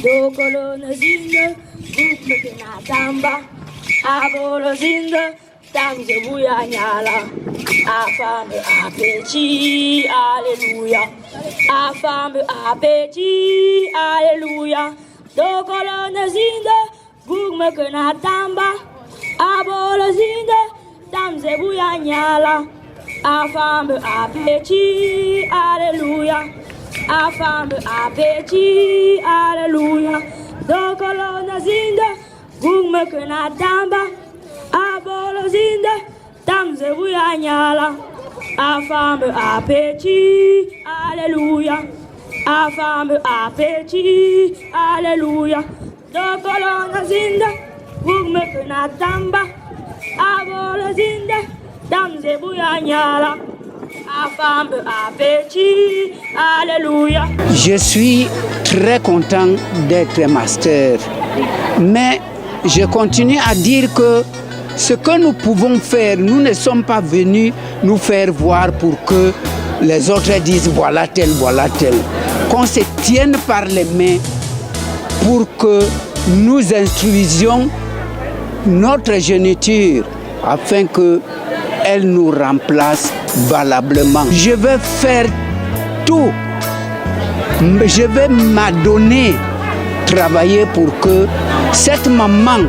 Dokolo zinde, gukmeke na tamba. Abolo zinde, tamze buya nyala. Afame apeti, alléluia. Afame apeti, alléluia. Dokolo zinde, gukmeke na tamba. Abolo zinde, tamze buya nyala. Afame apeti, alléluia. Afame apeti, alléluia. Dokolo zinde, gukmeke na tamba. Abolo zinde, tamze buya nyala. Afame apeti, alléluia. Afame apeti, alléluia. Dokolo zinde, gukmeke na tamba. Abolo zinde, tamze buya nyala. Afame apeti, alléluia. Je suis très content d'être master, mais je continue à dire que ce que nous pouvons faire, nous ne sommes pas venus nous faire voir pour que les autres disent voilà tel, qu'on se tienne par les mains pour que nous instruisions notre géniture afin qu'elle nous remplace valablement. Je vais faire tout, je vais m'adonner, travailler pour que cette maman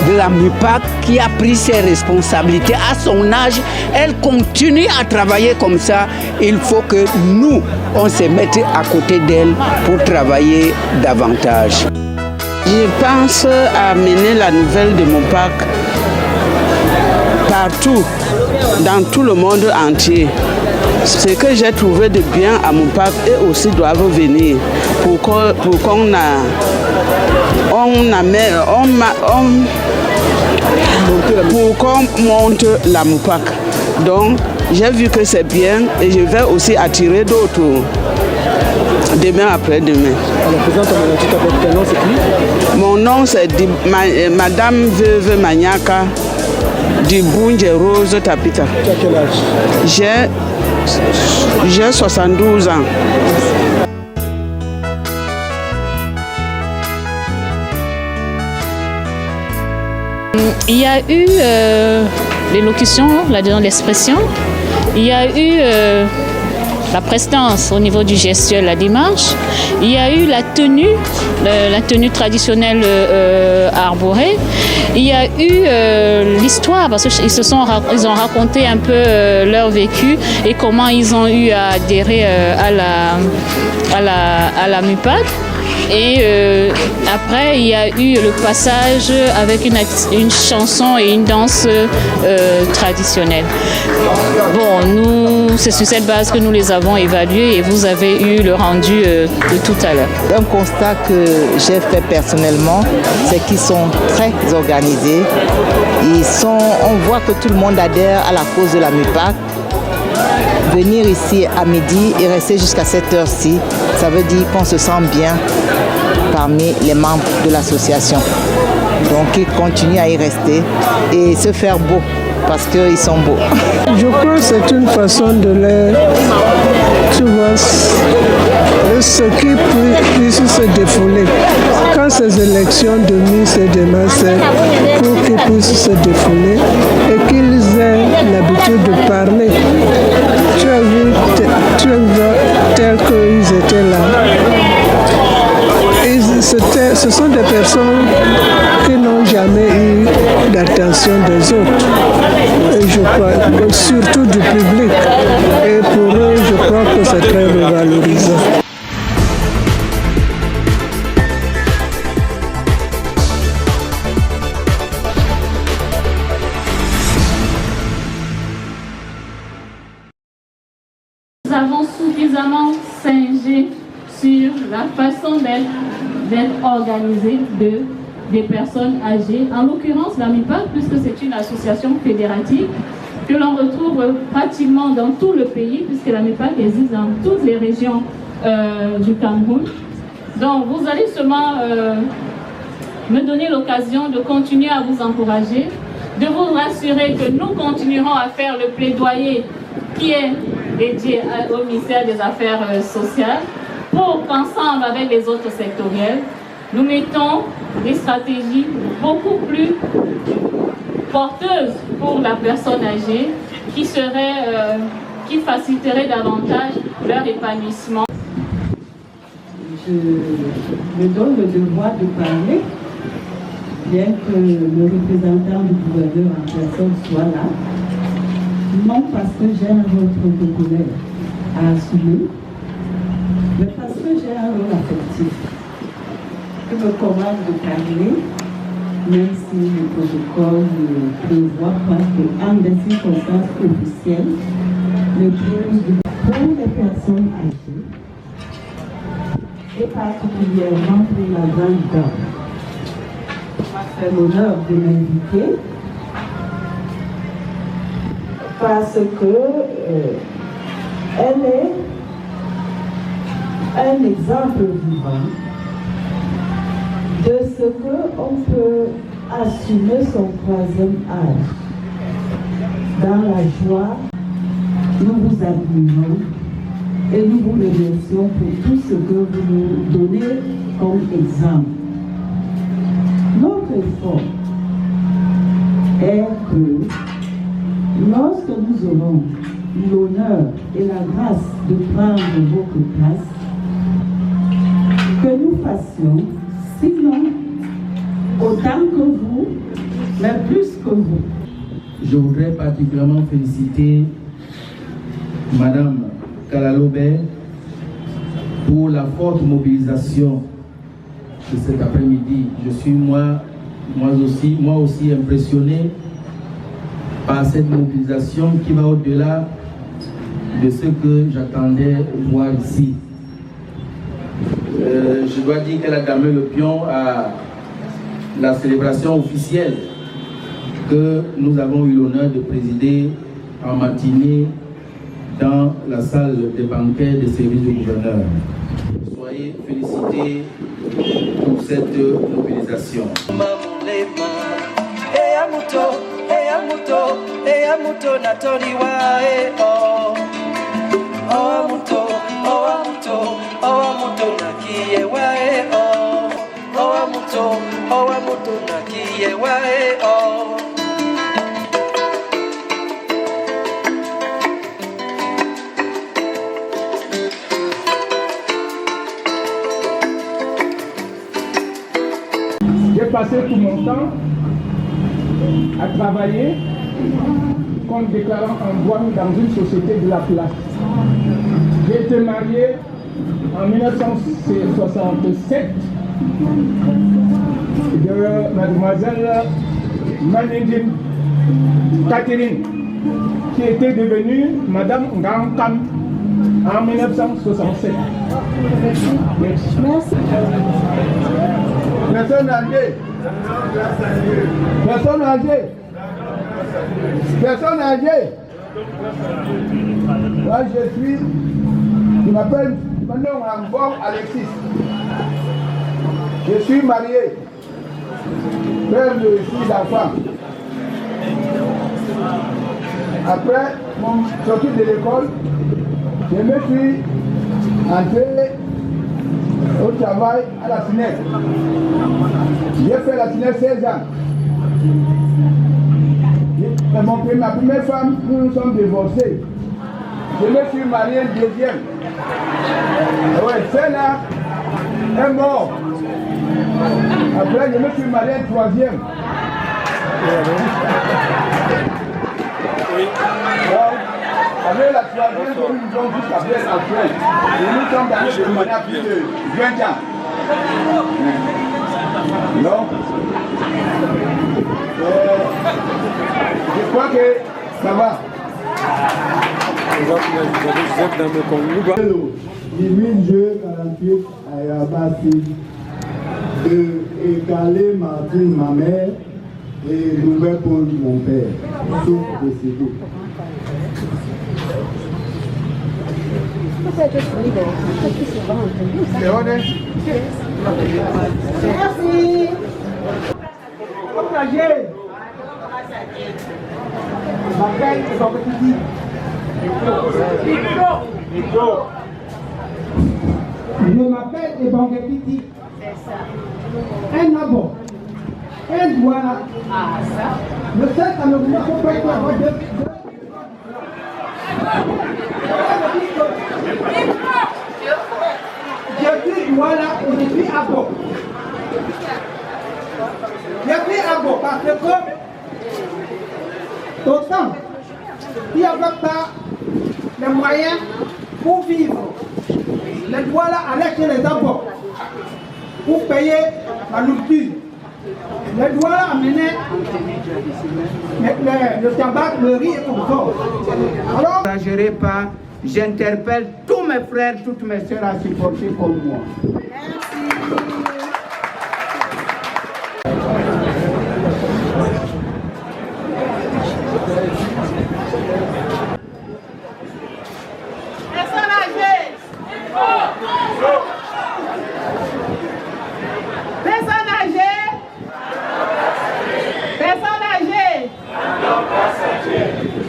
de la MUPAC qui a pris ses responsabilités à son âge, elle continue à travailler comme ça. Il faut que nous, on se mette à côté d'elle pour travailler davantage. Je pense à mener la nouvelle de MUPAC partout, dans tout le monde entier. Ce que j'ai trouvé de bien à MUPAC, eux aussi doivent venir pour qu'on monte la MUPAC. Donc, j'ai vu que c'est bien et je vais aussi attirer d'autres demain après-demain. Mon nom c'est Madame Veuve Maniaka du Bunge Rose Tapita. Tu as quel âge? J'ai 72 ans. Il y a eu l'élocution, l'expression. Il y a eu la prestance au niveau du gestuel, la démarche. Il y a eu la tenue traditionnelle arborée. Il y a eu l'histoire, parce qu'ils ont raconté un peu leur vécu et comment ils ont eu à adhérer à la MUPAC. Et après, il y a eu le passage avec une chanson et une danse traditionnelle. Bon, c'est sur cette base que nous les avons évalués et vous avez eu le rendu de tout à l'heure. Un constat que j'ai fait personnellement, c'est qu'ils sont très organisés. On voit que tout le monde adhère à la cause de la MUPAC. Venir ici à midi et rester jusqu'à cette heure-ci, ça veut dire qu'on se sent bien parmi les membres de l'association. Donc ils continuent à y rester et se faire beau parce qu'ils sont beaux. Je crois que c'est une façon de les... Tu vois, ce qui puisse se défouler. Quand ces élections de Miss et de Master, pour qu'ils puissent se défouler et qu'ils aient l'habitude de parler. Tu as vu tel qu'ils étaient là. Ce sont des personnes qui n'ont jamais eu d'attention des autres. Et je crois, surtout du public. Et pour eux, je crois que c'est très revalorisant. Nous avons suffisamment singé sur la façon d'être organisée des personnes âgées, en l'occurrence la MUPAC, puisque c'est une association fédérative que l'on retrouve pratiquement dans tout le pays, puisque la MUPAC existe dans toutes les régions du Cameroun. Donc vous allez seulement me donner l'occasion de continuer à vous encourager, de vous rassurer que nous continuerons à faire le plaidoyer qui est dédié au ministère des Affaires sociales, pour qu'ensemble avec les autres sectoriels, nous mettons des stratégies beaucoup plus porteuses pour la personne âgée qui faciliterait davantage leur épanouissement. Je me donne le devoir de parler, bien que le représentant du gouverneur en personne soit là, non parce que j'ai un rôle protocolaire à assumer, mais parce que j'ai un rôle affectif. Je me commande de parler, même si le protocole ne prévoit pas qu'en des circonstances officielles, le pour les personnes âgées, et particulièrement pour la grande dame, m'a fait l'honneur de m'inviter parce que elle est un exemple vivant de ce qu'on peut assumer son troisième âge. Dans la joie, nous vous admirons et nous vous remercions pour tout ce que vous nous donnez comme exemple. Notre effort est que lorsque nous aurons l'honneur et la grâce de prendre votre place, que nous fassions, sinon autant que vous, mais plus que vous. Je voudrais particulièrement féliciter Madame Kalalobé pour la forte mobilisation de cet après-midi. Je suis moi aussi impressionné par cette mobilisation qui va au-delà de ce que j'attendais voir ici. Je dois dire qu'elle a damé le pion à la célébration officielle que nous avons eu l'honneur de présider en matinée dans la salle des banquets des services du gouverneur. Soyez félicités pour cette mobilisation. J'ai passé tout mon temps à travailler comme déclarant en douane dans une société de la place. J'ai été marié en 1967 de mademoiselle Manindine Catherine, qui était devenue Madame Ngankam en 1967. Merci. Personne âgée. Personne âgée. Personne âgée. Moi je m'appelle Manon Ambon Alexis. Je suis marié. Père de 6 enfants. Après mon sortie de l'école, je me suis entré au travail à la SNEC. J'ai fait la SNEC 16 ans. Ma première femme, nous sommes divorcés. Je me suis marié une deuxième. Ouais, celle-là est morte. Après, je me suis marié une troisième. Avec la troisième, nous sommes jusqu'à bien actuelle. Et nous sommes dans le domaine à plus de 20 ans. Non. Je crois que ça va. Jeu 48 à Yabasi, de Calais Martine, ma mère, et Nouvelle-Paul, mon père, sauf décédé. Merci. Je m'appelle Ebangepiti. Un abo. Un douala. Le seul Camerounais qu'on peut avoir deux. J'ai pris douala et j'ai pris abo. J'ai pris abo parce que autant il n'y avait pas les moyens pour vivre. Les douala allaient chez les abos pour payer la nourriture. Les douala amenaient le tabac, le riz et tout ça. Alors, n'exagérez pas, j'interpelle tous mes frères, toutes mes soeurs à supporter comme moi.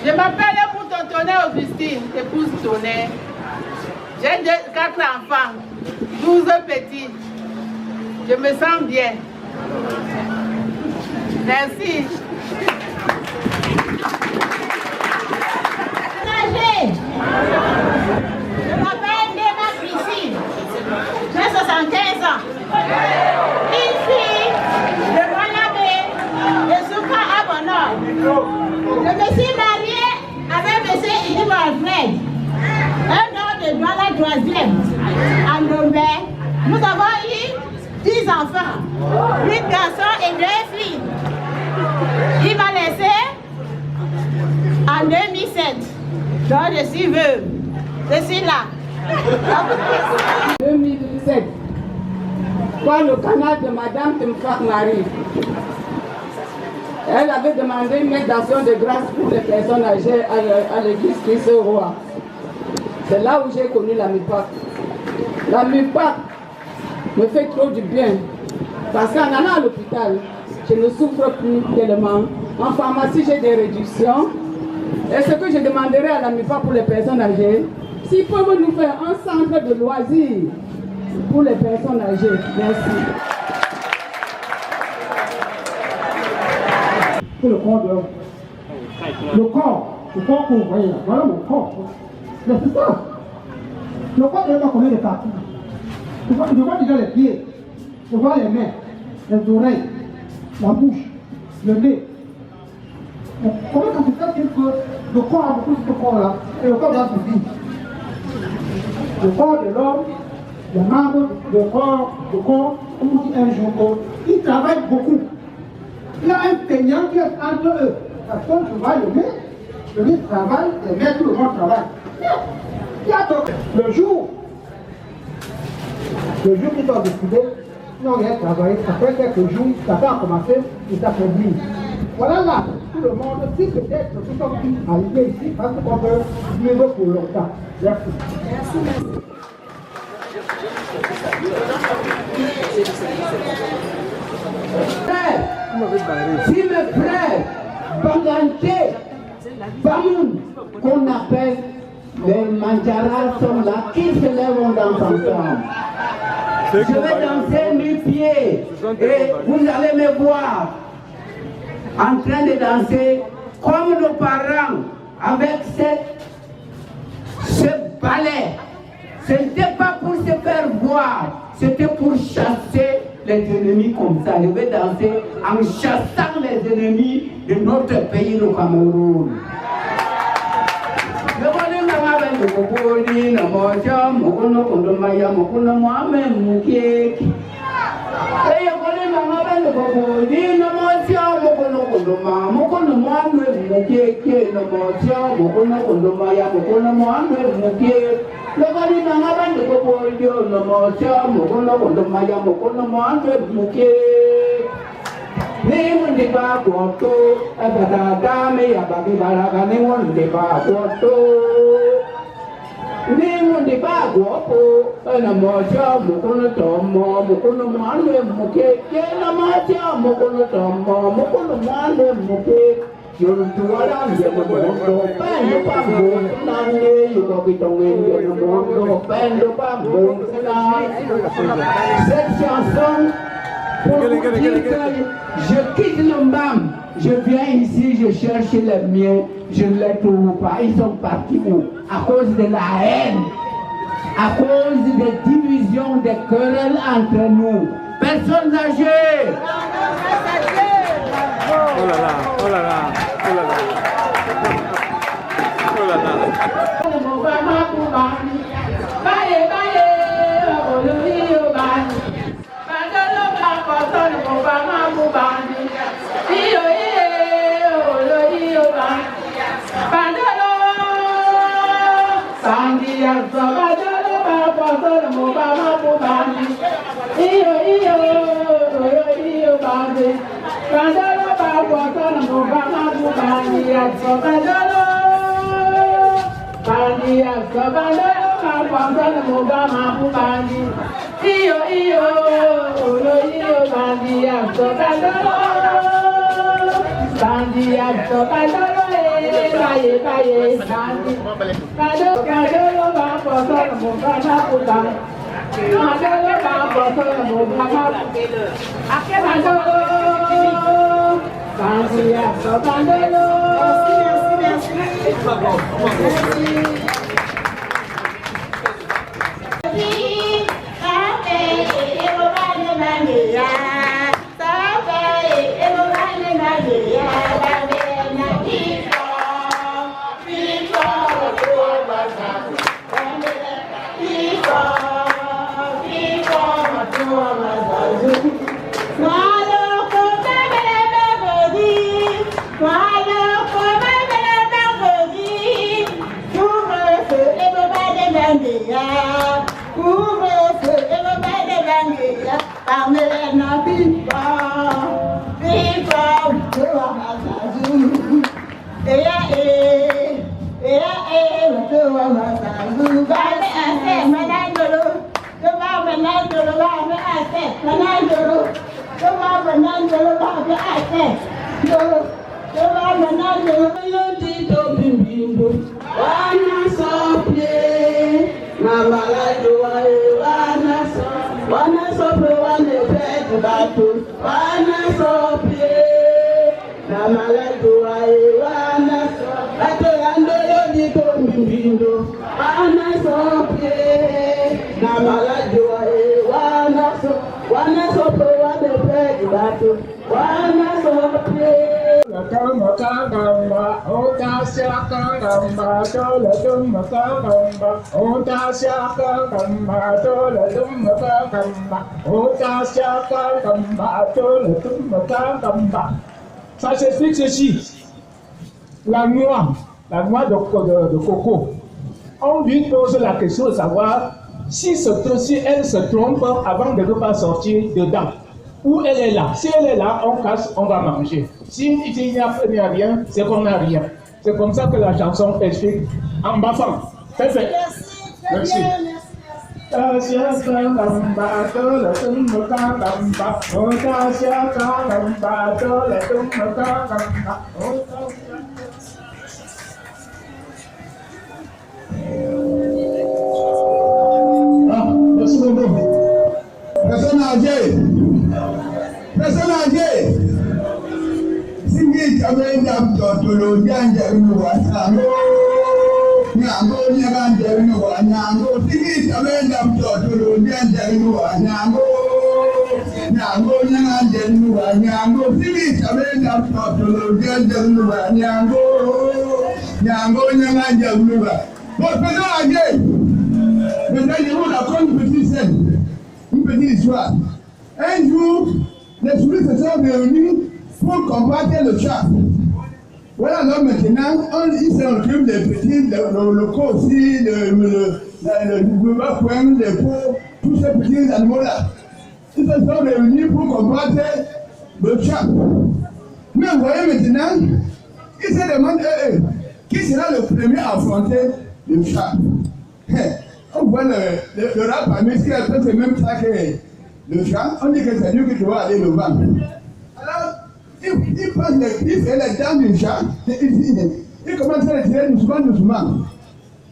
Je m'appelle Moutontonnet Augustine, épouse Tonnet. J'ai 4 enfants, 12 petits. Je me sens bien. Merci. Je m'appelle Nema Christine. J'ai 75 ans. Une fille de Guanabé, de Souka à Bonheur. Je me suis mariée avec M. Idimo Alfred, un homme de Douala troisième, en Nobel. Nous avons eu 10 enfants, 8 garçons et 2 filles. Il m'a laissé en 2007. Donc je suis veuve. Je suis là. 2017. Quand le canal de Madame Temfak Marie, elle avait demandé une aide d'action de grâce pour les personnes âgées à l'église Christ-Roi. C'est là où j'ai connu la MIPAC. La MIPAC me fait trop du bien. Parce qu'en allant à l'hôpital, je ne souffre plus tellement. En pharmacie, j'ai des réductions. Et ce que je demanderai à la MIPAC pour les personnes âgées, s'ils peuvent nous faire un centre de loisirs pour les personnes âgées. Merci. Le corps de l'homme. Le corps que vous voyez là, voilà mon corps. C'est ça. Le corps de l'homme a combien de parties? Je vois déjà les pieds, je vois les mains, les oreilles, la bouche, le nez. Comment ça se fait que le corps a beaucoup de ce corps-là et le corps va se vivre? Le corps de l'homme, les membres, le corps, comme on dit un jour, ils travaillent beaucoup. Il y a un peignant qui est entre eux. Parce que tu vois le nez travaille, les mains, tout le monde travaille. Il y a donc le jour qu'ils ont décidé, ils n'ont rien travaillé, après quelques jours, ça a commencé, ils s'affaiblit. Voilà là, tout le monde, si peut-être tout le monde arrivé ici, parce qu'on peut vivre pour longtemps. Merci. Merci. Si mes frères Banganté, Bamoun, qu'on appelle les Mandjaras sont là, qui se lèvent, on danse ensemble. Je vais danser nu-pied et vous allez me voir en train de danser comme nos parents avec ce balai. Ce n'était pas pour se faire voir, c'était pour chasser les ennemis comme ça. Je vais danser en chassant les ennemis de notre pays, le Cameroun. Cette chanson, pour vous dire que je quitte le Mbam, je viens ici, je cherche les miens, je ne les trouve pas. Ils sont partis où? À cause de la haine, à cause des divisions, des querelles entre nous. Personnes âgées. Oh là là, oh là là, oh là là. Oh là là. Ça s'explique ceci. La noix de coco. On lui pose la question de savoir si elle se trompe avant de ne pas sortir dedans. Ou elle est là. Si elle est là, on casse, on va manger. S'il n'y a rien, c'est qu'on n'a rien. C'est comme ça que la chanson explique en baffant. Fait. Merci. Merci beaucoup. Personne âgée. Personne âgée. Singi kabenda mtotolo janja unuwasango. Nyango nyaganja unuwanyango. Singi kabenda mtotolo janja unuwanyango. Nyango nyaganja unuwanyango. Singi kabenda mtotolo janja unuwanyango. Nyango nyaganja unuwanyango. Bon, personne âgée. Maintenant, je vous raconte une petite scène, une petite histoire. Un jour, les souris se sont réunis pour combattre le chat. Voilà, alors maintenant, ils s'occupent des petits, le corps aussi, le bas-point, les peaux, tous ces petits animaux-là. Ils se sont réunis pour combattre le chat. Mais vous voyez maintenant, ils se demandent, qui sera le premier à affronter le chat? On voit le rat parmi ce qui a fait, c'est même ça que le chat. On dit que c'est lui qui doit aller le vendre. Alors, il il passe les griffes et les dents du chat, il commence à les tirer doucement.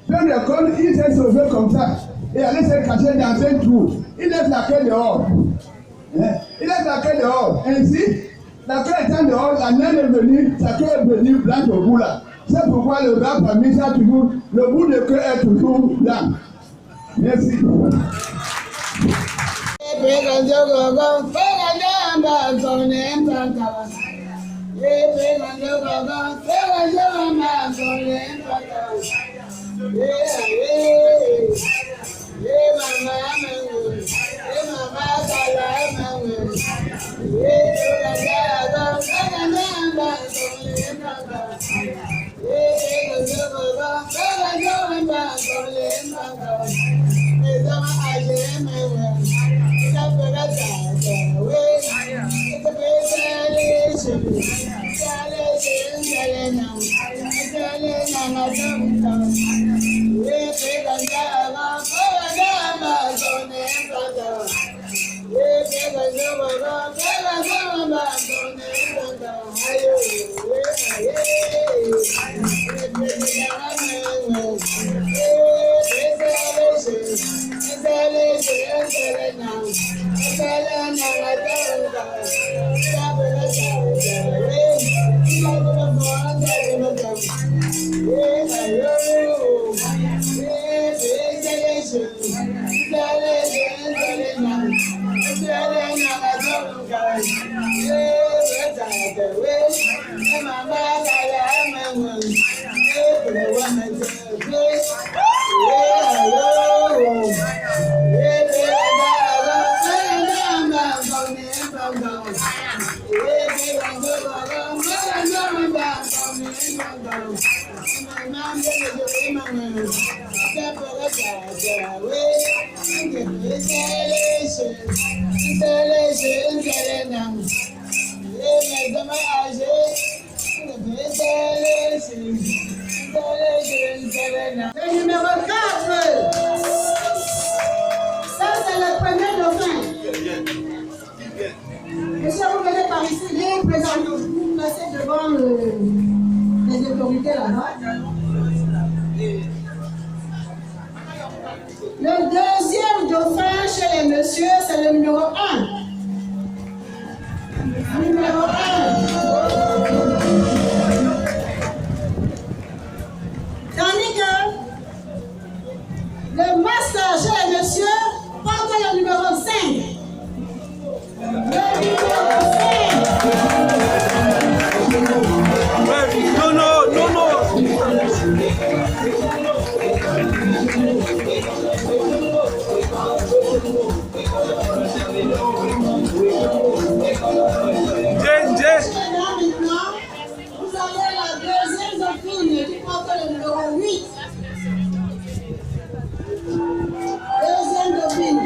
Plein de colle, il s'est sauvé comme ça. Et allait se cacher dans un trou. Il laisse la queue dehors. Il laisse la queue dehors. Ainsi, la queue étant dehors, la naine est venue, sa queue est venue blanche au bout là. C'est pourquoi le rap a mis ça toujours, le bout de queue est toujours blanc. Merci. Le numéro 4. Ça, c'est le premier dauphin. Monsieur, vous venez par ici, viens présentez-vous, passez devant les autorités là-bas. Le deuxième dauphin chez les messieurs, c'est le numéro 1. Numéro 1. Tandis que le master chez les messieurs porte le numéro 5. Le numéro 5. Non. Maintenant, vous avez la deuxième dauphine qui porte le numéro 8. Deuxième dauphine.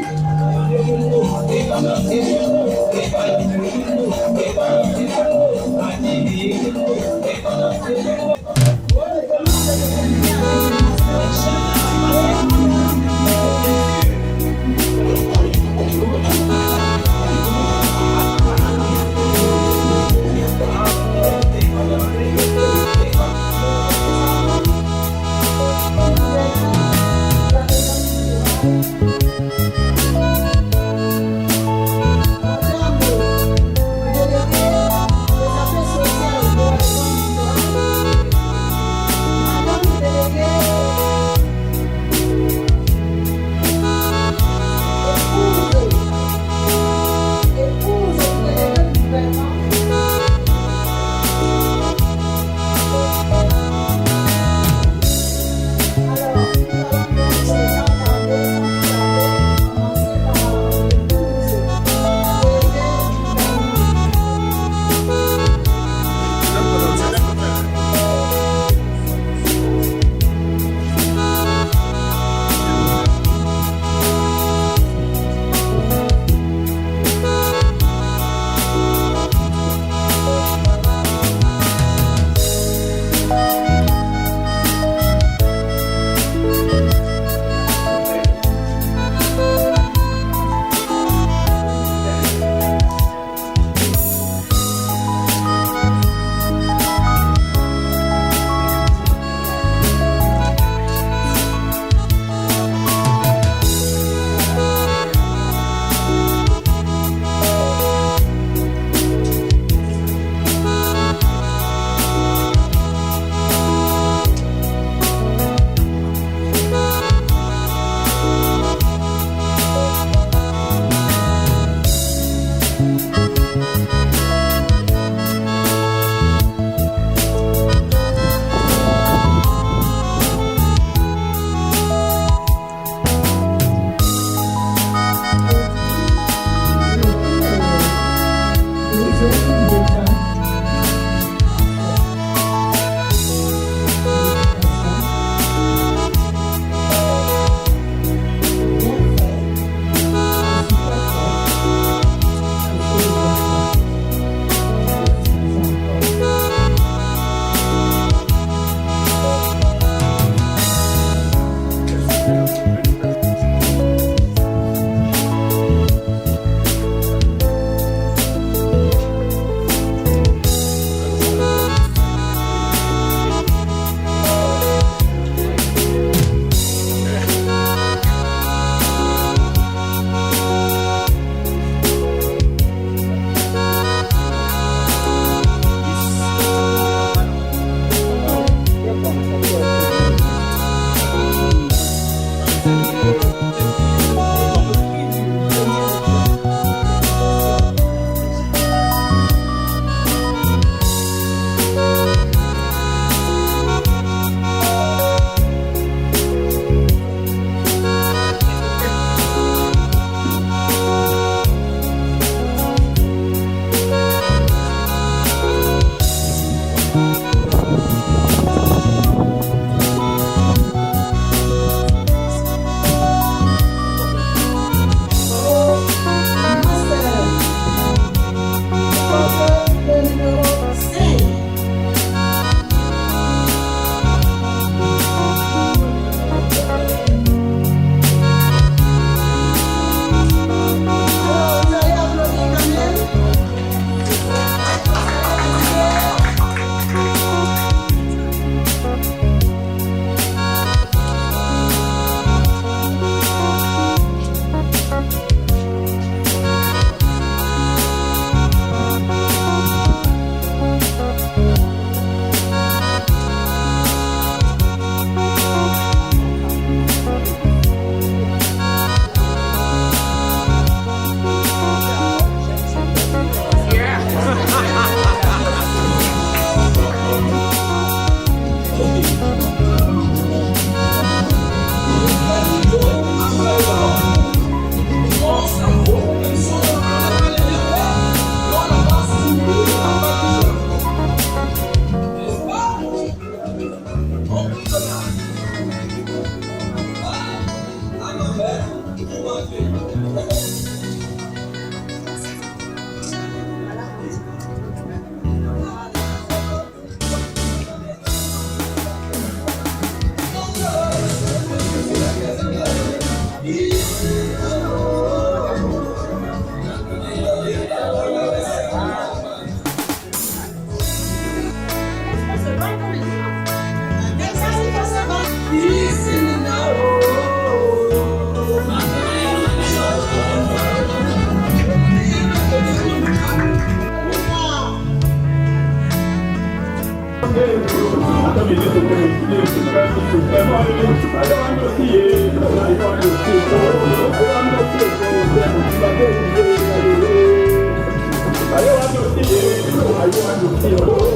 I want to see you.